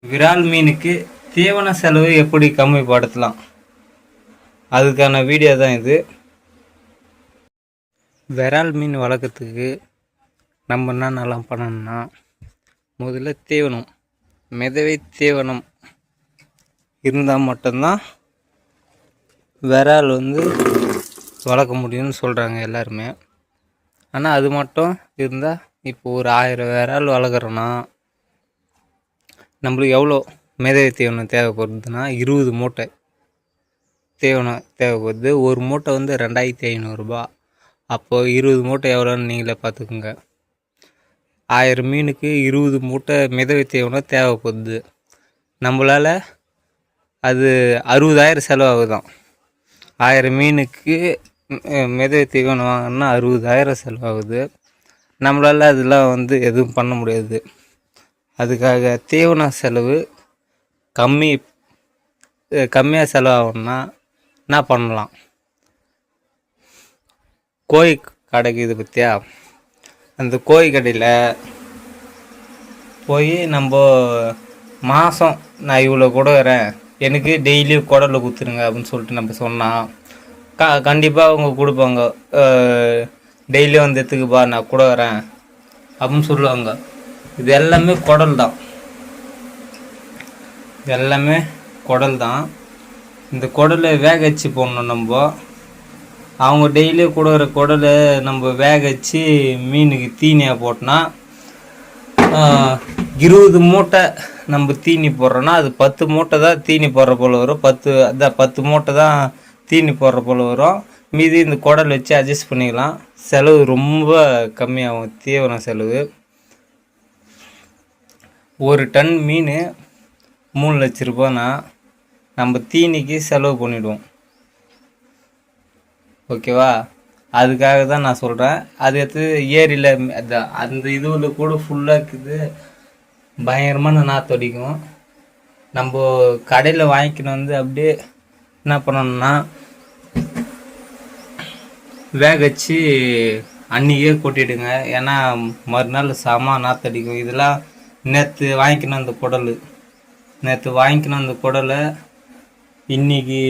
விரால் மீனுக்கு தீவன செலவு எப்படி கம்மிப்படுத்தலாம், அதுக்கான வீடியோ தான் இது. விரால் மீன் வளர்க்குறதுக்கு நம்ம என்னென்னலாம் பண்ணணும்னா, முதல்ல தீவனம், மிதவை தீவனம் இருந்தால் மட்டும்தான் விரால் வளர்க்க முடியும்னு சொல்கிறாங்க எல்லாருமே. ஆனால் அது மட்டும் இருந்தால், இப்போ ஒரு 1000 விரால் வளர்க்குறோன்னா நம்மளுக்கு எவ்வளோ மிதவை தீவனம் தேவைப்படுதுன்னா 20 மூட்டை தீவனம் தேவைப்படுது. ஒரு மூட்டை 2500 அப்போது 20 மூட்டை எவ்வளோன்னு நீங்களே பார்த்துக்குங்க. 1000 மீனுக்கு 20 மூட்டை மிதவை தீவனம் தேவைப்படுது. நம்மளால் அது 60,000 செலவாகுதான். 1000 மீனுக்கு மிதவை தீவனம் வாங்கினா 60,000 செலவாகுது. நம்மளால் அதெல்லாம் எதுவும் பண்ண முடியாது. அதுக்காக தீவன செலவு கம்மியாக செலவாகணும்னா என்ன பண்ணலாம், கோழி கிடைக்குது பற்றியா, அந்த கோழி கடையில் போய் நம்ம மாதம் நான் இவ்வளோ கொடுக்குறேன், எனக்கு டெய்லி குடலை குத்துருங்க அப்படின்னு சொல்லிட்டு நம்ம சொன்னால் கண்டிப்பாக அவங்க கொடுப்பாங்க. டெய்லி எடுத்துக்குப்பா நான் கொடுக்குறேன் அப்படின்னு சொல்லுவாங்க. இது எல்லாமே குடல் தான், எல்லாமே குடல் தான். இந்த குடலை வேக வச்சு போடணும் நம்ம. அவங்க டெய்லி கொடுக்குற குடலை நம்ம வேக வச்சு மீனுக்கு தீனியாக போட்டோன்னா 20 மூட்டை நம்ம தீனி போடுறோன்னா அது 10 மூட்டை தான் தீனி போடுற போல் வரும். 10 மூட்டை தான் தீனி போடுற போல் வரும். மீதி இந்த குடல் வச்சு அட்ஜஸ்ட் பண்ணிக்கலாம். செலவு ரொம்ப கம்மியாகும், தீவன செலவு. ஒரு டன் மீன் 3 லட்ச ரூபானா நம்ம தீனிக்கு செலவு பண்ணிவிடுவோம். ஓகேவா? அதுக்காக தான் நான் சொல்கிறேன். அது எடுத்து ஏரியில் அந்த இதுவில் கூட ஃபுல்லாக இருக்குது, பயங்கரமான நாற்று அடிக்கும். நம்ம கடையில் வாங்கிக்கணும் அப்படியே என்ன பண்ணணும்னா, வேக வச்சு அன்றைக்கே கொட்டிடுங்க. ஏன்னா மறுநாள் செம நாற்று அடிக்கும். இதெல்லாம் நேற்று வாங்கிக்கணும் அந்த குடலை இன்றைக்கி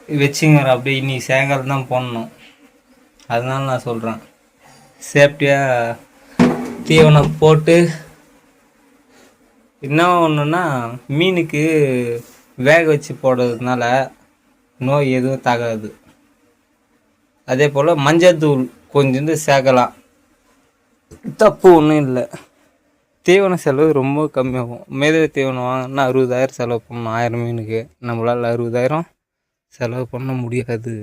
வச்சுங்கிற அப்படியே இன்றைக்கி சாயங்காலம் தான் போடணும். அதனால நான் சொல்கிறேன், சேஃப்டியாக தீவனம் போட்டு. என்ன ஒன்றுன்னா, மீனுக்கு வேக வச்சு போடுறதுனால நோய் எதுவும் தாக்காது. அதே போல் மஞ்சள் கொஞ்சம் சேர்க்கலாம், தப்பு ஒன்றும் இல்லை. தீவன செலவு ரொம்ப கம்மியாகும். மிதவை தீவனம் வாங்கினா 60,000 செலவு பண்ணணும் 1000 மீனுக்கு. நம்மளால் 60,000 செலவு பண்ண முடியாது.